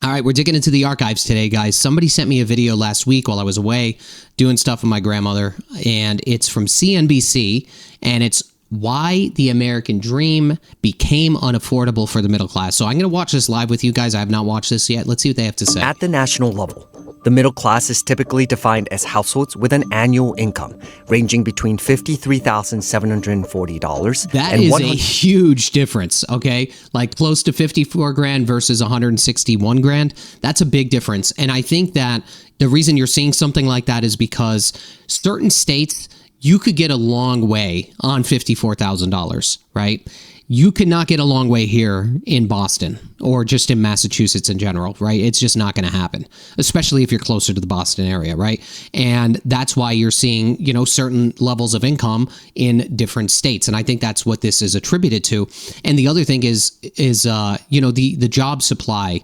All right, we're digging into the archives today, guys. Somebody sent me a video last week while I was away doing stuff with my grandmother, and it's from CNBC, and it's why the American dream became unaffordable for the middle class. So I'm going to watch this live with you guys. I have not watched this yet. Let's see what they have to say. At the national level, the middle class is typically defined as households with an annual income ranging between $53,740 that and is a huge difference, okay? Like close to 54 grand versus 161 grand. That's a big difference. And I think that the reason you're seeing something like that is because certain states, you could get a long way on $54,000, right? You could not get a long way here in Boston or just in Massachusetts in general, right? It's just not going to happen, especially if you're closer to the Boston area, right? And that's why you're seeing, you know, certain levels of income in different states. And I think that's what this is attributed to. And the other thing is you know, the job supply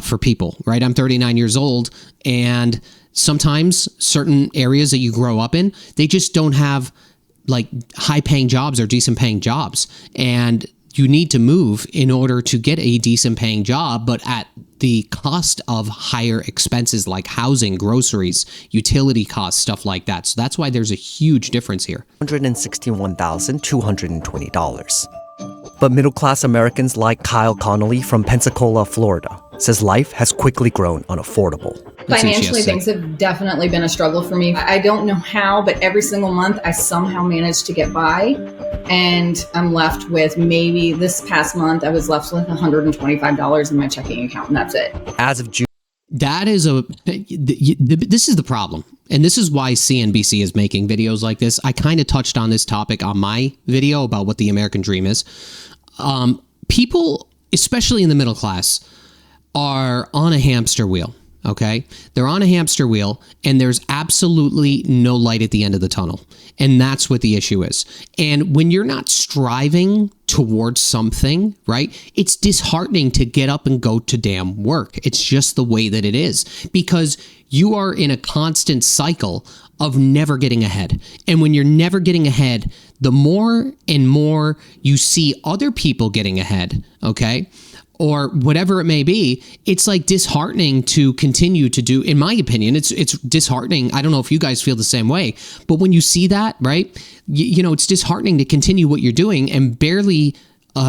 for people, right? I'm 39 years old, and sometimes certain areas that you grow up in, they just don't have like high paying jobs or decent paying jobs. And you need to move in order to get a decent paying job, but at the cost of higher expenses like housing, groceries, utility costs, stuff like that. So that's why there's a huge difference here. $161,220. But middle-class Americans like Kyle Connolly from Pensacola, Florida, says life has quickly grown unaffordable. Financially, things have definitely been a struggle for me. I don't know how, but every single month I somehow managed to get by. And I'm left with, maybe this past month, I was left with $125 in my checking account, and that's it. As of June. This is the problem. And this is why CNBC is making videos like this. I kind of touched on this topic on my video about what the American dream is. People, especially in the middle class, are on a hamster wheel. Okay, they're on a hamster wheel, and there's absolutely no light at the end of the tunnel. And that's what the issue is. And when you're not striving towards something, right, it's disheartening to get up and go to damn work. It's just the way that it is, because you are in a constant cycle of never getting ahead. And when you're never getting ahead, the more and more you see other people getting ahead, okay, or whatever it may be, it's like disheartening to continue to do. In my opinion, it's disheartening. I don't know if you guys feel the same way, but when you see that, right, you know, it's disheartening to continue what you're doing and barely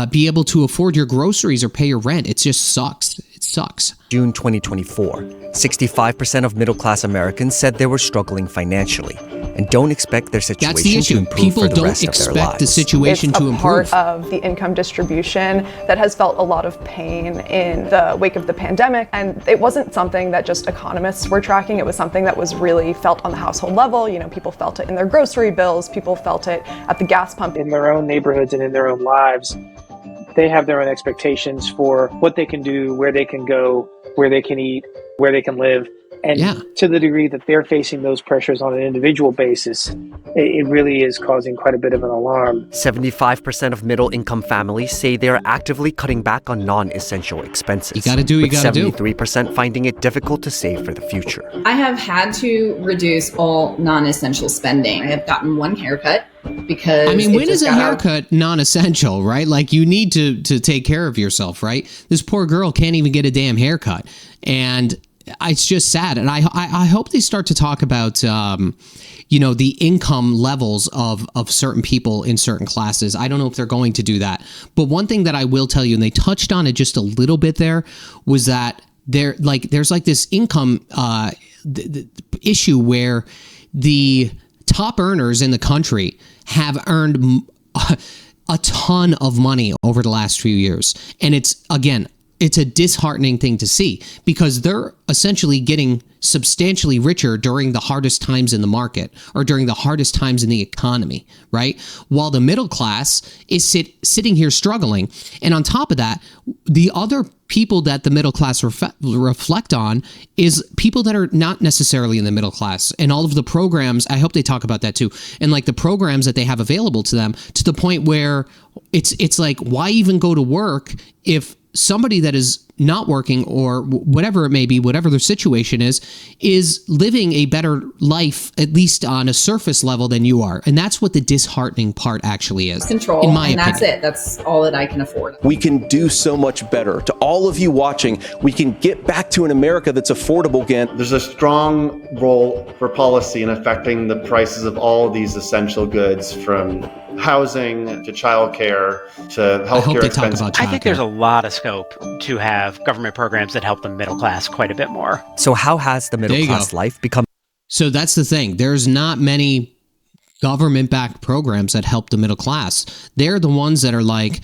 be able to afford your groceries or pay your rent. It just sucks. It sucks. June 2024, 65% of middle-class Americans said they were struggling financially and don't expect their situation to improve People for the rest of their lives. People don't expect the situation to improve. It's a part of the income distribution that has felt a lot of pain in the wake of the pandemic. And it wasn't something that just economists were tracking. It was something that was really felt on the household level. You know, people felt it in their grocery bills. People felt it at the gas pump. In their own neighborhoods and in their own lives, they have their own expectations for what they can do, where they can go, where they can eat, where they can live. And to the degree that they're facing those pressures on an individual basis, it really is causing quite a bit of an alarm. 75% of middle-income families say they're actively cutting back on non-essential expenses. You gotta do. 73% finding it difficult to save for the future. I have had to reduce all non-essential spending. I have gotten one haircut because I mean, when is a haircut non-essential, right? Like, you need to take care of yourself, right? This poor girl can't even get a damn haircut, and it's just sad. And I hope they start to talk about, you know, the income levels of certain people in certain classes. I don't know if they're going to do that. But one thing that I will tell you, and they touched on it just a little bit there, was that there's like this income issue where the top earners in the country have earned a ton of money over the last few years. And it's a disheartening thing to see, because they're essentially getting substantially richer during the hardest times in the market or during the hardest times in the economy, right? While the middle class is sitting here struggling. And on top of that, the other people that the middle class reflect on is people that are not necessarily in the middle class, and all of the programs. I hope they talk about that too. And like the programs that they have available to them, to the point where it's like, why even go to work if somebody that is not working or whatever it may be, whatever their situation is living a better life, at least on a surface level, than you are. And that's what the disheartening part actually is. Control, in my and opinion. that's it. That's all that I can afford. We can do so much better. To all of you watching, we can get back to an America that's affordable again. There's a strong role for policy in affecting the prices of all of these essential goods, from housing to childcare to healthcare expenses. I think there's a lot of scope to have government programs that help the middle class quite a bit more. So how has the middle class life become? So that's the thing. There's not many government-backed programs that help the middle class. They're the ones that are like,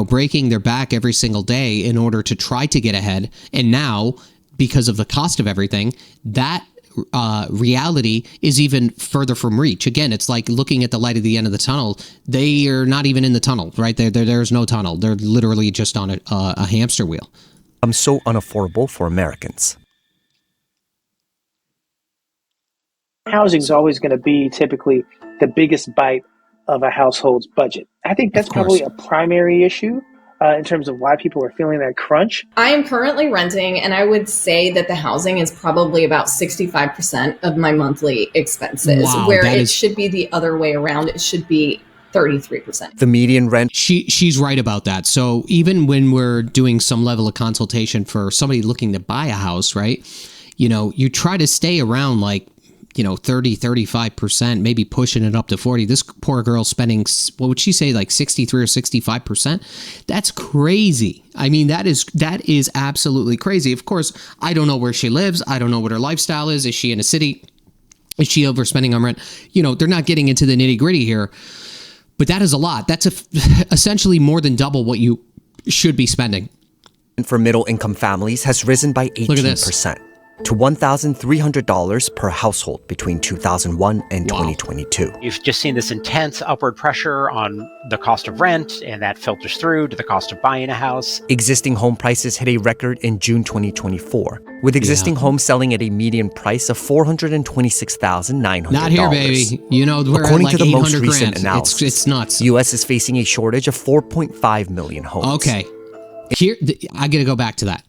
breaking their back every single day in order to try to get ahead. And now, because of the cost of everything, that reality is even further from reach. Again, it's like looking at the light at the end of the tunnel. They are not even in the tunnel, right? There's no tunnel. They're literally just on a hamster wheel. So unaffordable for Americans. Housing is always going to be typically the biggest bite of a household's budget. I think that's probably a primary issue in terms of why people are feeling that crunch. I am currently renting, and I would say that the housing is probably about 65% of my monthly expenses, where it should be the other way around. It should be 33%. The median rent. She's right about that. So even when we're doing some level of consultation for somebody looking to buy a house, right? You try to stay around 30, 35%, maybe pushing it up to 40. This poor girl spending, what would she say, like 63 or 65%? That's crazy. I mean, that is absolutely crazy. Of course, I don't know where she lives. I don't know what her lifestyle is. Is she in a city? Is she overspending on rent? They're not getting into the nitty gritty here, but that is a lot. That's essentially more than double what you should be spending. For middle income families has risen by 18%. To $1,300 per household between 2001 and 2022. You've just seen this intense upward pressure on the cost of rent, and that filters through to the cost of buying a house. Existing home prices hit a record in June 2024, with existing homes selling at a median price of $426,900. Not here, baby. We're according at like to the most 800 recent grand. analysis. It's nuts. The U.S. is facing a shortage of 4.5 million homes. Okay, here I got to go back to that.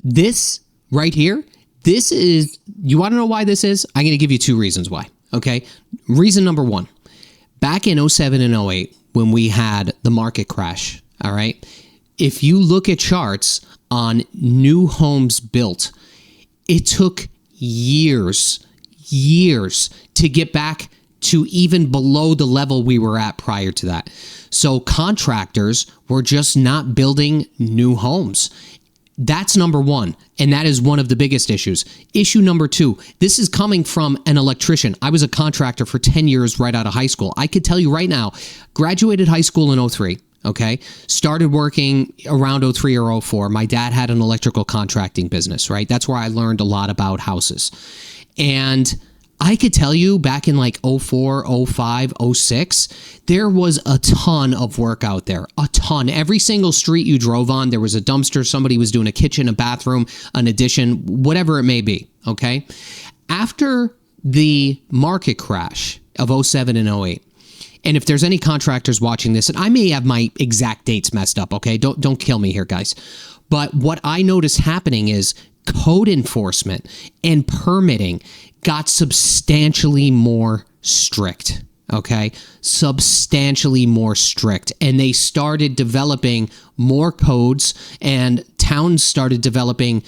This right here. This is, you want to know why this is? I'm going to give you two reasons why, okay? Reason number one, back in 07 and 08, when we had the market crash, all right? If you look at charts on new homes built, it took years to get back to even below the level we were at prior to that. So contractors were just not building new homes. That's number one, and that is one of the biggest issues. Issue number two, this is coming from an electrician. I was a contractor for 10 years right out of high school. I could tell you right now, graduated high school in 03, okay? Started working around 03 or 04. My dad had an electrical contracting business, right? That's where I learned a lot about houses. And I could tell you back in like 04, 05, 06, there was a ton of work out there, a ton. Every single street you drove on, there was a dumpster, somebody was doing a kitchen, a bathroom, an addition, whatever it may be, okay? After the market crash of 07 and 08, and if there's any contractors watching this, and I may have my exact dates messed up, okay? Don't kill me here, guys. But what I noticed happening is code enforcement and permitting got substantially more strict, okay? Substantially more strict. And they started developing more codes, and towns started developing,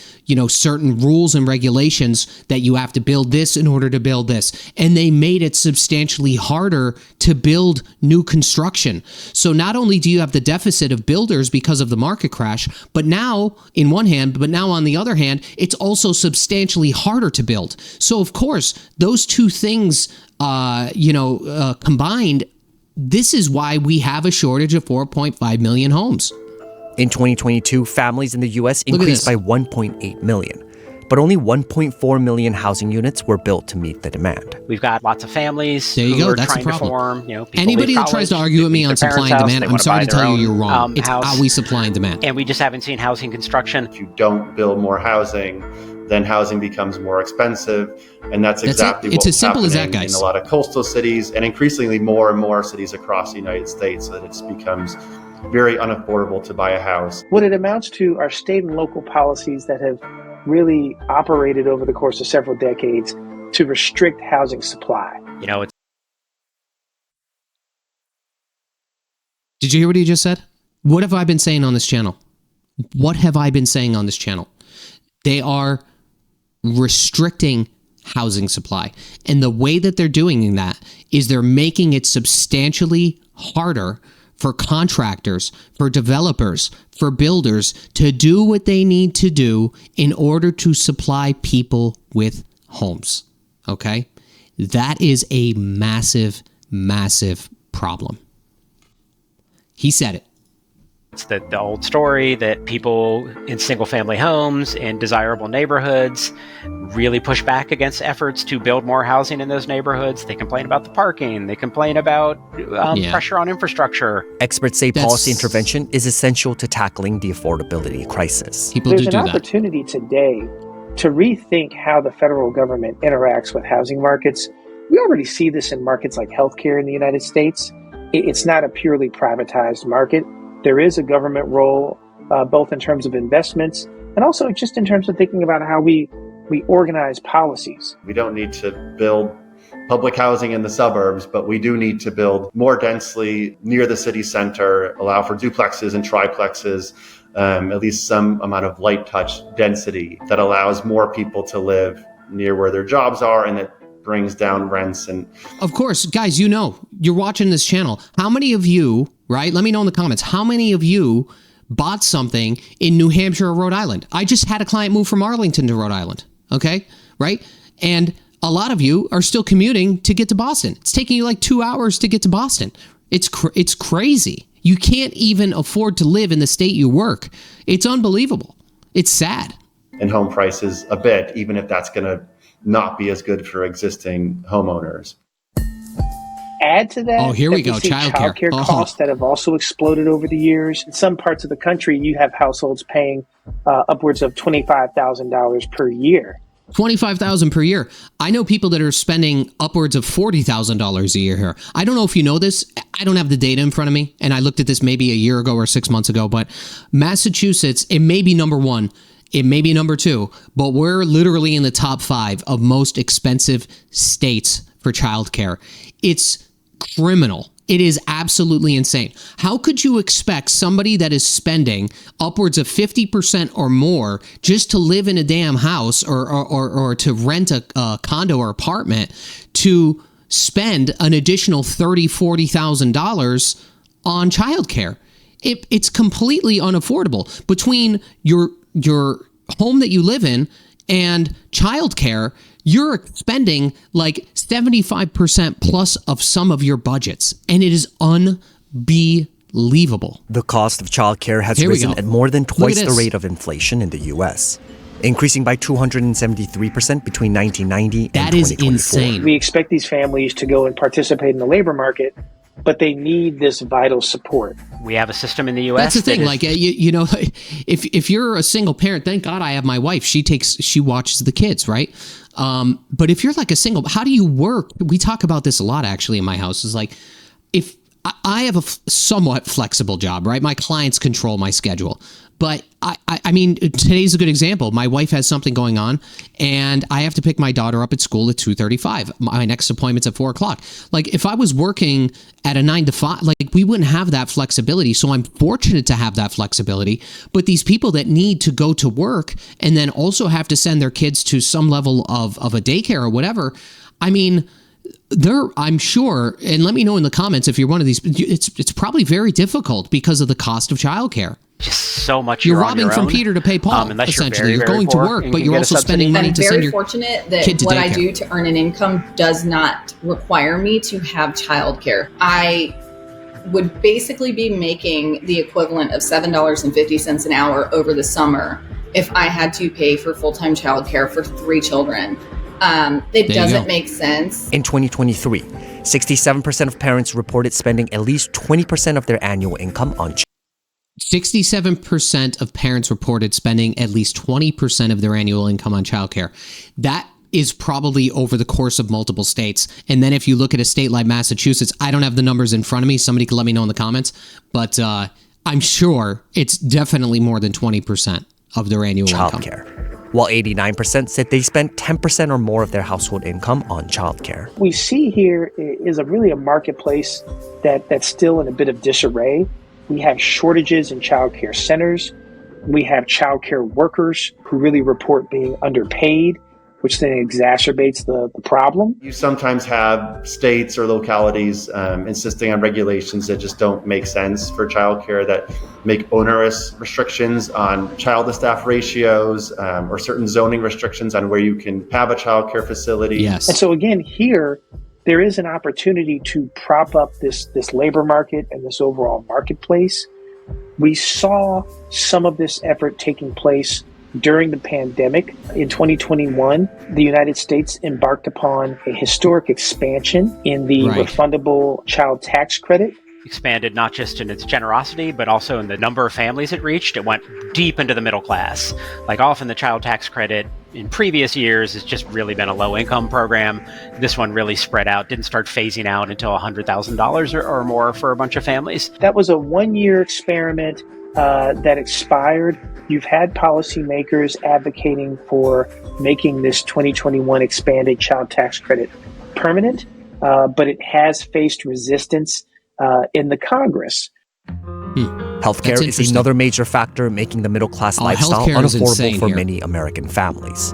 certain rules and regulations that you have to build this in order to build this. And they made it substantially harder to build new construction. So not only do you have the deficit of builders because of the market crash, but now on the other hand, it's also substantially harder to build. So of course, those two things, combined, this is why we have a shortage of 4.5 million homes. In 2022, families in the U.S. increased by 1.8 million, but only 1.4 million housing units were built to meet the demand. We've got lots of families there you who go. are That's trying the to problem. form. Anybody that tries to argue with me on supply and demand, I'm sorry to tell you you're wrong. It's how we supply and demand. And we just haven't seen housing construction. If you don't build more housing, then housing becomes more expensive. And that's exactly what's as simple as that, happening guys. in a lot of coastal cities and increasingly more and more cities across the United States, so that it becomes very unaffordable to buy a house. What it amounts to are state and local policies that have really operated over the course of several decades to restrict housing supply. You know, it's Did you hear what he just said? What have I been saying on this channel? What have I been saying on this channel? They are restricting housing supply. And the way that they're doing that is they're making it substantially harder for contractors, for developers, for builders to do what they need to do in order to supply people with homes. Okay? That is a massive, massive problem. He said it. It's the old story that people in single-family homes in desirable neighborhoods really push back against efforts to build more housing in those neighborhoods. They complain about the parking. They complain about pressure on infrastructure. Experts say policy intervention is essential to tackling the affordability crisis. There's an opportunity today to rethink how the federal government interacts with housing markets. We already see this in markets like healthcare in the United States. It's not a purely privatized market. There is a government role, both in terms of investments and also just in terms of thinking about how we organize policies. We don't need to build public housing in the suburbs, but we do need to build more densely near the city center, allow for duplexes and triplexes, at least some amount of light touch density that allows more people to live near where their jobs are, and it brings down rents. And of course, guys, you know, you're watching this channel. How many of you, right? Let me know in the comments. How many of you bought something in New Hampshire or Rhode Island? I just had a client move from Arlington to Rhode Island. Okay. Right. And a lot of you are still commuting to get to Boston. It's taking you like 2 hours to get to Boston. It's crazy. You can't even afford to live in the state you work. It's unbelievable. It's sad. And home prices a bit, even if that's going to not be as good for existing homeowners. Add to that, oh, here we go, childcare costs that have also exploded over the years. In some parts of the country, you have households paying upwards of $25,000 per year. $25,000 per year. I know people that are spending upwards of $40,000 a year here. I don't know if you know this. I don't have the data in front of me, and I looked at this maybe a year ago or 6 months ago, but Massachusetts, it may be number one. It may be number two, but we're literally in the top 5 of most expensive states for childcare. It's criminal. It is absolutely insane. How could you expect somebody that is spending upwards of 50% or more just to live in a damn house or to rent a condo or apartment to spend an additional $30,000, $40,000 on childcare? It's completely unaffordable. Between your home that you live in and childcare, you're spending like 75% plus of some of your budgets, and it is unbelievable. The cost of childcare has risen at more than twice the rate of inflation in the U.S., increasing by 273% between 1990 and 2024. That is insane. We expect these families to go and participate in the labor market, but they need this vital support. We have a system in the U.S. That's the thing. Like, you know, if you're a single parent, thank God I have my wife. She watches the kids, right? But if you're like a single, how do you work? We talk about this a lot actually in my house. Is like, if I have a somewhat flexible job, right? My clients control my schedule. But I mean, today's a good example. My wife has something going on, and I have to pick my daughter up at school at 2:35. My next appointment's at 4:00. Like, if I was working at a 9 to 5, like, we wouldn't have that flexibility. So I'm fortunate to have that flexibility. But these people that need to go to work and then also have to send their kids to some level of a daycare or whatever, I mean, I'm sure, and let me know in the comments if you're one of these, it's probably very difficult because of the cost of childcare. Just so much you're robbing from Peter to pay Paul, essentially. You're going to work, but you're also spending money to send your kid to daycare. I'm very fortunate that what I do to earn an income does not require me to have childcare. I would basically be making the equivalent of $7.50 an hour over the summer if I had to pay for full-time childcare for 3 children. It doesn't make sense. In 2023, 67% of parents reported spending at least 20% of their annual income on 67% of parents reported spending at least 20% of their annual income on childcare. That is probably over the course of multiple states. And then if you look at a state like Massachusetts, I don't have the numbers in front of me. Somebody can let me know in the comments. But I'm sure it's definitely more than 20% of their annual income. Childcare. While 89% said they spent 10% or more of their household income on childcare. We see here is really a marketplace that's still in a bit of disarray. We have shortages in childcare centers. We have childcare workers who really report being underpaid, which then exacerbates the problem. You sometimes have states or localities insisting on regulations that just don't make sense for childcare, that make onerous restrictions on child-to-staff ratios or certain zoning restrictions on where you can have a childcare facility. Yes. And so again, here, there is an opportunity to prop up this labor market and this overall marketplace. We saw some of this effort taking place during the pandemic. In 2021, the United States embarked upon a historic expansion in the refundable child tax credit. Expanded not just in its generosity, but also in the number of families it reached. It went deep into the middle class. Like often the child tax credit in previous years has just really been a low-income program. This one really spread out, didn't start phasing out until $100,000 or more for a bunch of families. That was a one-year experiment that expired. You've had policymakers advocating for making this 2021 expanded child tax credit permanent, but it has faced resistance in the Congress. Healthcare is another major factor making the middle-class lifestyle unaffordable for many American families.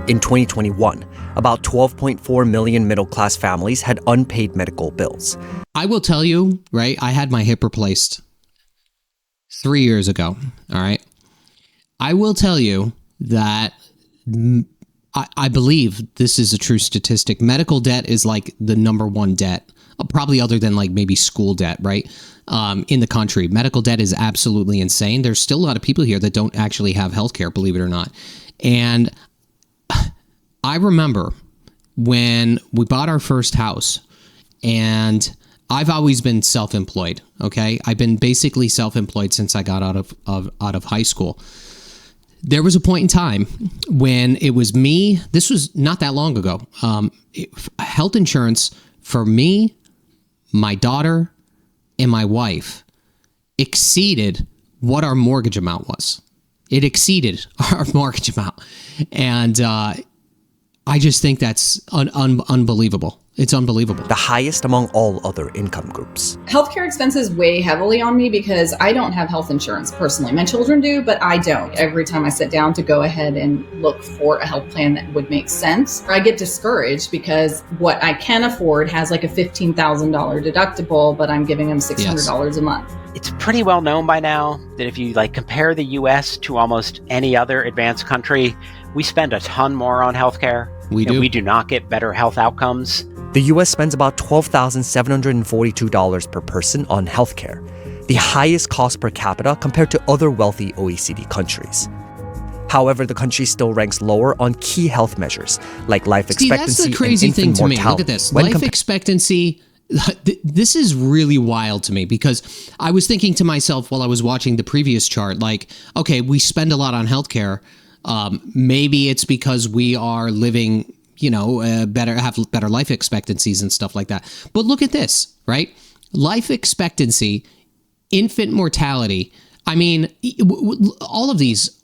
In 2021, about 12.4 million middle-class families had unpaid medical bills. I will tell you, right, I had my hip replaced 3 years ago, all right? I will tell you that I believe this is a true statistic. Medical debt is like the number one debt, probably other than like maybe school debt, right? In the country. Medical debt is absolutely insane. There's still a lot of people here that don't actually have healthcare, believe it or not. And I remember when we bought our first house, and I've always been self-employed, okay? I've been basically self-employed since I got out of high school. There was a point in time when it was me, this was not that long ago, health insurance for me, my daughter, and my wife exceeded what our mortgage amount was. It exceeded our mortgage amount. And I just think that's unbelievable. It's unbelievable. The highest among all other income groups. Healthcare expenses weigh heavily on me because I don't have health insurance personally. My children do, but I don't. Every time I sit down to go ahead and look for a health plan that would make sense, I get discouraged because what I can afford has like a $15,000 deductible, but I'm giving them $600 a month. It's pretty well known by now that if you like compare the US to almost any other advanced country, we spend a ton more on healthcare. We do. We do not get better health outcomes. The U.S. spends about $12,742 per person on healthcare, the highest cost per capita compared to other wealthy OECD countries. However, the country still ranks lower on key health measures like life expectancy that's the crazy and thing infant to me. mortality. Look at this. Life expectancy. This is really wild to me because I was thinking to myself while I was watching the previous chart, like, okay, we spend a lot on healthcare. Maybe it's because we are living, have better life expectancies and stuff like that. But look at this, right? Life expectancy, infant mortality. I mean, all of these,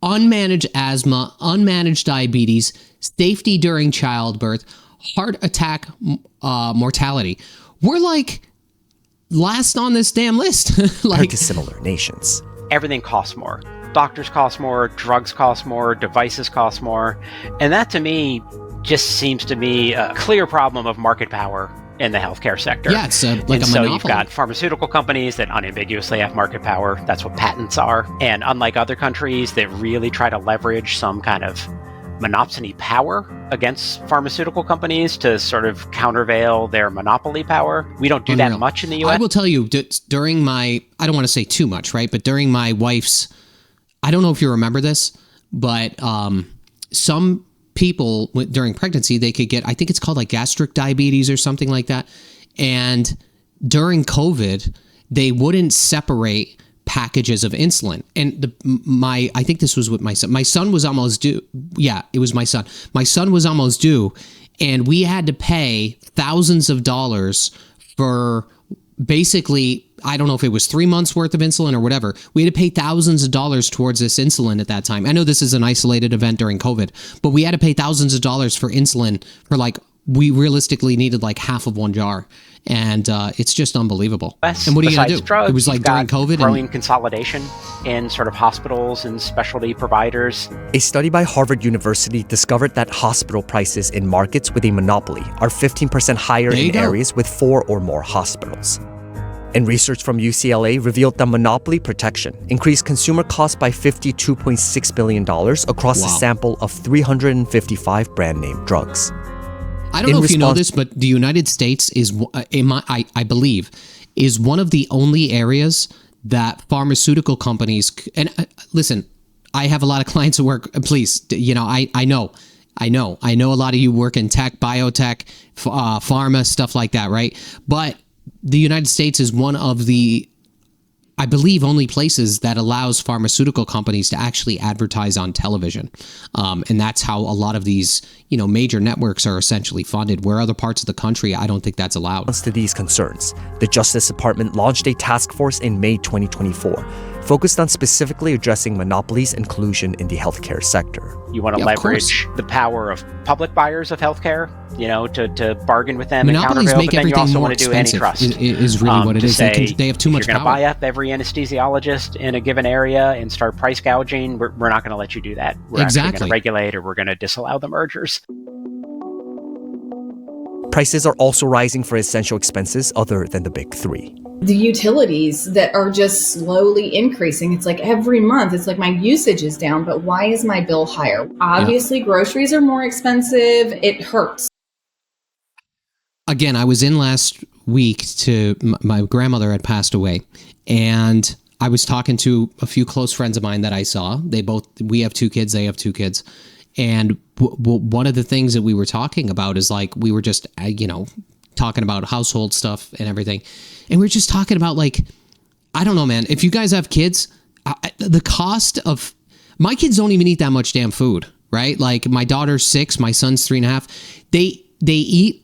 unmanaged asthma, unmanaged diabetes, safety during childbirth, heart attack mortality. We're like last on this damn list. Compared to similar nations. Everything costs more. Doctors cost more, drugs cost more, devices cost more. And that to me just seems to be a clear problem of market power in the healthcare sector. Yeah, it's like a monopoly. So you've got pharmaceutical companies that unambiguously have market power. That's what patents are. And unlike other countries that really try to leverage some kind of monopsony power against pharmaceutical companies to sort of countervail their monopoly power, we don't do that much in the US. I will tell you, during my, I don't want to say too much, right? But during my wife's, I don't know if you remember this, but some people during pregnancy, they could get, I think it's called like gastric diabetes or something like that. And during COVID, they wouldn't separate packages of insulin. And I think this was with my son. My son was almost due. Yeah, it was my son. My son was almost due. And we had to pay thousands of dollars for basically I don't know if it was 3 months worth of insulin or whatever. We had to pay thousands of dollars towards this insulin at that time. I know this is an isolated event during COVID, but we had to pay thousands of dollars for insulin for like, we realistically needed like half of one jar. And it's just unbelievable. And what are you going to do? Drugs, it was like during COVID. Growing consolidation in sort of hospitals and specialty providers. A study by Harvard University discovered that hospital prices in markets with a monopoly are 15% higher in areas with 4 or more hospitals. And research from UCLA revealed that monopoly protection increased consumer costs by $52.6 billion across a sample of 355 brand name drugs. I don't know if you know this, but the United States is, I believe, is one of the only areas that pharmaceutical companies, and listen, I have a lot of clients who work, please, I know a lot of you work in tech, biotech, pharma, stuff like that, right? But the United States is one of the, I believe, only places that allows pharmaceutical companies to actually advertise on television. And that's how a lot of these, major networks are essentially funded. Where other parts of the country, I don't think that's allowed. To these concerns, the Justice Department launched a task force in May 2024, focused on specifically addressing monopolies and collusion in the healthcare sector. You want to leverage the power of public buyers of healthcare, to bargain with them Monopolies and countervail, make but then you everything also more want to do expensive antitrust. Is really what it is. They have too much power. You're going to power. buy up every anesthesiologist in a given area and start price gouging. We're not going to let you do that. We're actually going to regulate, or we're going to disallow the mergers. Prices are also rising for essential expenses other than the big three. The utilities that are just slowly increasing. It's like every month, it's like my usage is down, but why is my bill higher? Obviously, groceries are more expensive. It hurts. Again, I was in last week to, my grandmother had passed away, and I was talking to a few close friends of mine that I saw. We have 2 kids, they have 2 kids. And one of the things that we were talking about is like, we were just, talking about household stuff and everything. And we were just talking about like, I don't know, man, if you guys have kids, the cost of, my kids don't even eat that much damn food, right? Like my daughter's 6, my son's 3.5. They eat,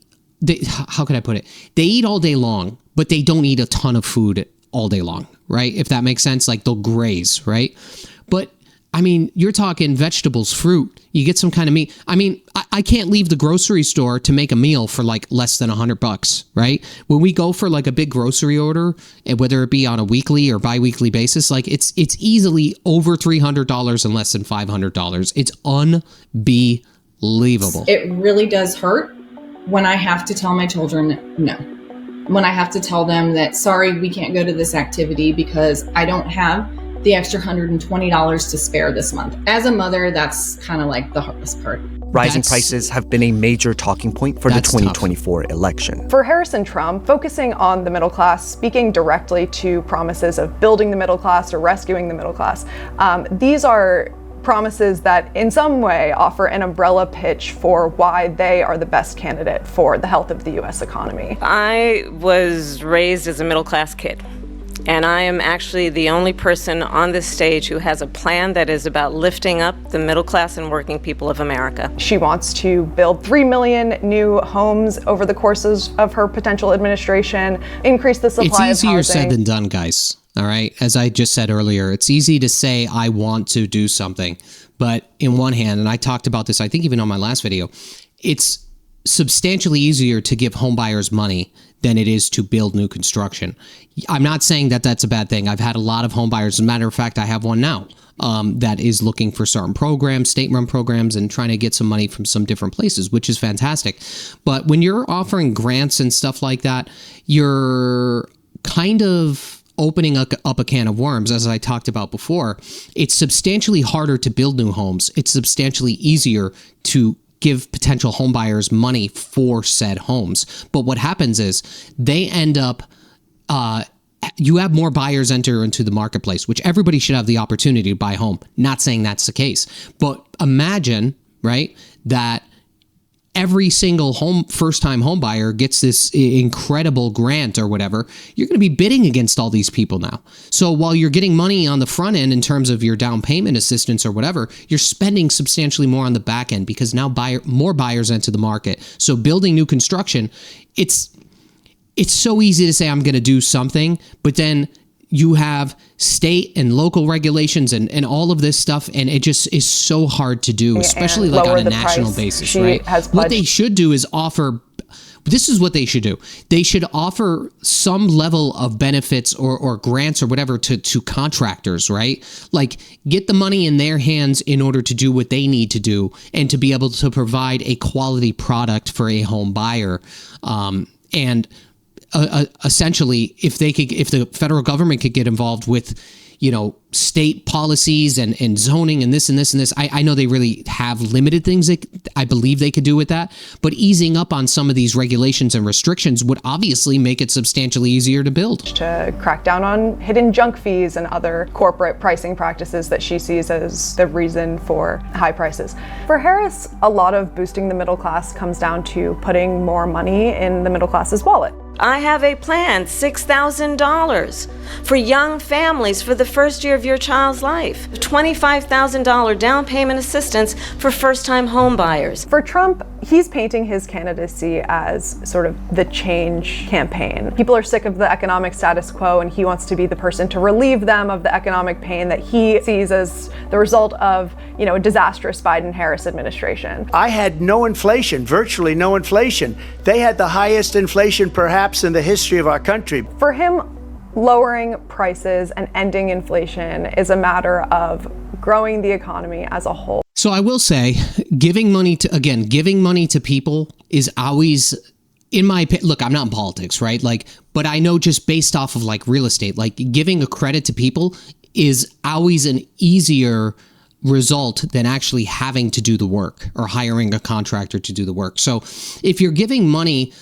how can I put it? They eat all day long, but they don't eat a ton of food all day long, right? If that makes sense, like they'll graze, right? But I mean, you're talking vegetables, fruit, you get some kind of meat. I mean, I can't leave the grocery store to make a meal for like less than $100, right? When we go for like a big grocery order, and whether it be on a weekly or bi-weekly basis, like it's easily over $300 and less than $500. It's unbelievable. It really does hurt when I have to tell my children no. When I have to tell them that, sorry, we can't go to this activity because I don't have the extra $120 to spare this month. As a mother, that's kind of like the hardest part. Rising prices have been a major talking point for the 2024 election. For Harris and Trump, focusing on the middle class, speaking directly to promises of building the middle class or rescuing the middle class, these are promises that in some way offer an umbrella pitch for why they are the best candidate for the health of the U.S. economy. I was raised as a middle class kid. And I am actually the only person on this stage who has a plan that is about lifting up the middle class and working people of America. She wants to build 3 million new homes over the courses of her potential administration, increase the supply of housing. It's easier said than done, guys. All right. As I just said earlier, it's easy to say, I want to do something. But in one hand, and I talked about this, I think even on my last video, it's substantially easier to give home buyers money than it is to build new construction. I'm not saying that that's a bad thing. I've had a lot of home buyers. As a matter of fact, I have one now that is looking for certain programs, state-run programs, and trying to get some money from some different places, which is fantastic. But when you're offering grants and stuff like that, you're kind of opening up a can of worms, as I talked about before. It's substantially harder to build new homes. It's substantially easier to give potential home buyers money for said homes. But what happens is they end up, you have more buyers enter into the marketplace, which everybody should have the opportunity to buy a home. Not saying that's the case, but imagine, right, that every single first-time home buyer gets this incredible grant or whatever. You're going to be bidding against all these people now. So while you're getting money on the front end in terms of your down payment assistance or whatever, you're spending substantially more on the back end because now more buyers enter the market. So building new construction, it's it's so easy to say I'm going to do something, but then you have state and local regulations and all of this stuff, and it just is so hard to do, especially like on a national basis, right? What they should do is offer. This is what they should do. They should offer some level of benefits or grants or whatever to contractors, right? Like get the money in their hands in order to do what they need to do and to be able to provide a quality product for a home buyer. Essentially, if the federal government could get involved with, state policies and zoning and this and this and this. I know they really have limited things that I believe they could do with that, but easing up on some of these regulations and restrictions would obviously make it substantially easier to build. To crack down on hidden junk fees and other corporate pricing practices that she sees as the reason for high prices. For Harris, a lot of boosting the middle class comes down to putting more money in the middle class's wallet. I have a plan, $6,000 for young families for the first year of your child's life. $25,000 down payment assistance for first-time home buyers. For Trump, he's painting his candidacy as sort of the change campaign. People are sick of the economic status quo, and he wants to be the person to relieve them of the economic pain that he sees as the result of, a disastrous Biden-Harris administration. I had no inflation, virtually no inflation. They had the highest inflation perhaps in the history of our country. For him, lowering prices and ending inflation is a matter of growing the economy as a whole. So I will say, giving money to people is always, in my opinion, look, I'm not in politics, right? But I know just based off of real estate, giving a credit to people is always an easier result than actually having to do the work or hiring a contractor to do the work. So if you're giving money,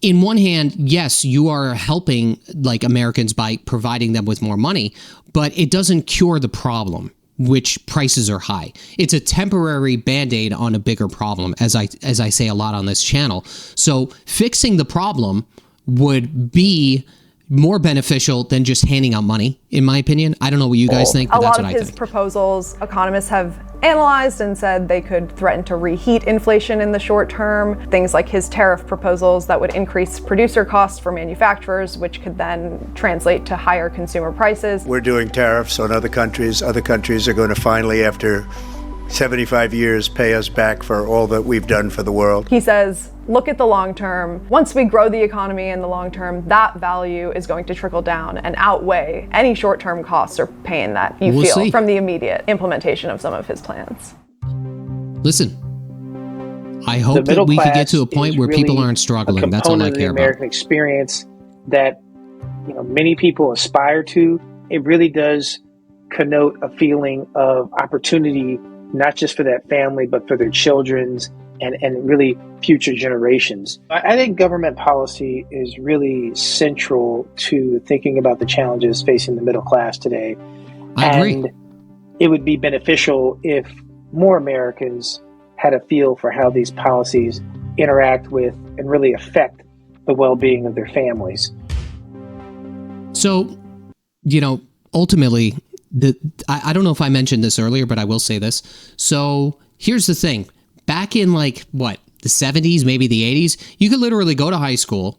in one hand, yes, you are helping Americans by providing them with more money, but it doesn't cure the problem, which prices are high. It's a temporary Band-Aid on a bigger problem, as I say a lot on this channel. So fixing the problem would be more beneficial than just handing out money, in my opinion. I don't know what you guys think, but that's what I think. A lot of his proposals, economists have analyzed and said they could threaten to reheat inflation in the short term. Things like his tariff proposals that would increase producer costs for manufacturers, which could then translate to higher consumer prices. We're doing tariffs on other countries. Other countries are going to finally, after 75 years, pay us back for all that we've done for the world. He says, look at the long term. Once we grow the economy in the long term, that value is going to trickle down and outweigh any short-term costs or pain that you feel from the immediate implementation of some of his plans. Listen, I hope that we could get to a point where people aren't struggling. That's all I care about. The American experience that many people aspire to. It really does connote a feeling of opportunity, not just for that family, but for their children's and really future generations. I think government policy is really central to thinking about the challenges facing the middle class today. I agree. And it would be beneficial if more Americans had a feel for how these policies interact with and really affect the well-being of their families. So, ultimately, I don't know if I mentioned this earlier, but I will say this. So here's the thing. Back in the 70s, maybe the 80s, you could literally go to high school,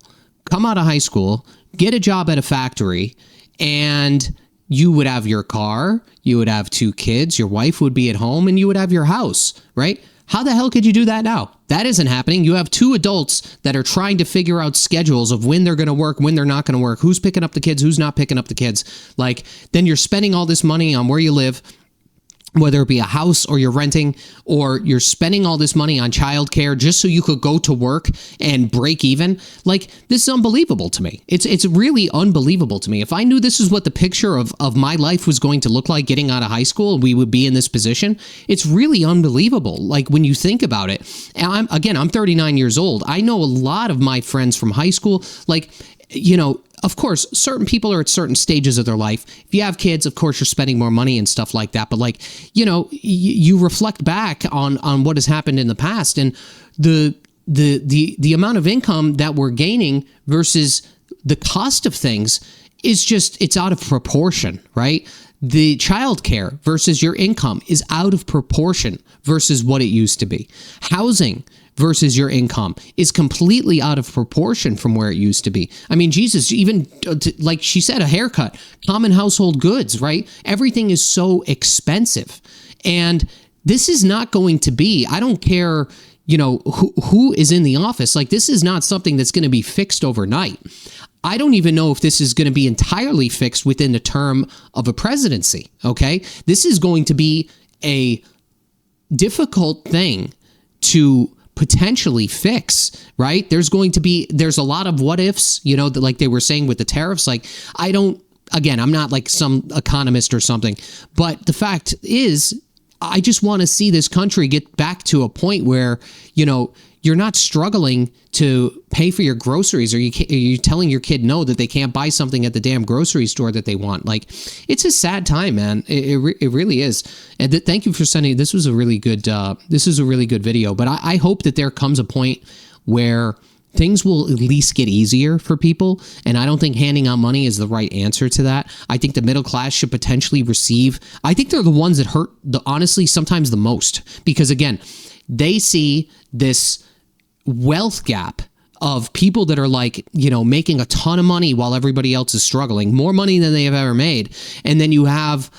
come out of high school, get a job at a factory, and you would have your car, you would have 2 kids, your wife would be at home, and you would have your house, right? How the hell could you do that now? That isn't happening. You have 2 adults that are trying to figure out schedules of when they're going to work, when they're not going to work, who's picking up the kids, who's not picking up the kids. Then you're spending all this money on where you live, whether it be a house or you're renting, or you're spending all this money on childcare just so you could go to work and break even. This is unbelievable to me. It's really unbelievable to me. If I knew this is what the picture of my life was going to look like getting out of high school, we would be in this position. It's really unbelievable. When you think about it, and I'm 39 years old. I know a lot of my friends from high school, of course, certain people are at certain stages of their life. If you have kids, of course, you're spending more money and stuff like that. But you reflect back on what has happened in the past, and the amount of income that we're gaining versus the cost of things is it's out of proportion, right? The childcare versus your income is out of proportion versus what it used to be. Housing versus your income is completely out of proportion from where it used to be. I mean, Jesus, even like she said, a haircut, common household goods, right? Everything is so expensive. And this is not going to be, I don't care, who is in the office. Like, this is not something that's going to be fixed overnight. I don't even know if this is going to be entirely fixed within the term of a presidency, okay? This is going to be a difficult thing to potentially fix, right? There's a lot of what ifs, like they were saying with the tariffs. Like, I'm not like some economist or something, but the fact is, I just want to see this country get back to a point where, you're not struggling to pay for your groceries, or you're telling your kid no, that they can't buy something at the damn grocery store that they want. Like, it's a sad time, man. It really is. And thank you for sending. This was a really good video. But I hope that there comes a point where things will at least get easier for people. And I don't think handing out money is the right answer to that. I think the middle class should potentially receive. I think they're the ones that hurt honestly sometimes the most, because again, they see this wealth gap of people that are like, making a ton of money while everybody else is struggling, more money than they have ever made. And then you have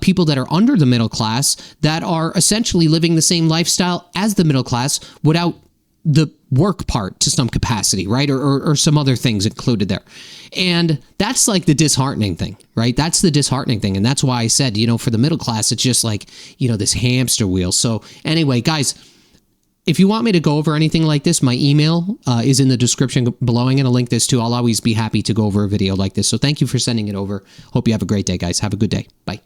people that are under the middle class that are essentially living the same lifestyle as the middle class without the work part to some capacity, right? Or some other things included there. And that's like the disheartening thing, right? That's the disheartening thing. And that's why I said, for the middle class, it's just like, this hamster wheel. So anyway, guys, if you want me to go over anything like this, my email is in the description below. I'm going to link this too. I'll always be happy to go over a video like this. So thank you for sending it over. Hope you have a great day, guys. Have a good day. Bye.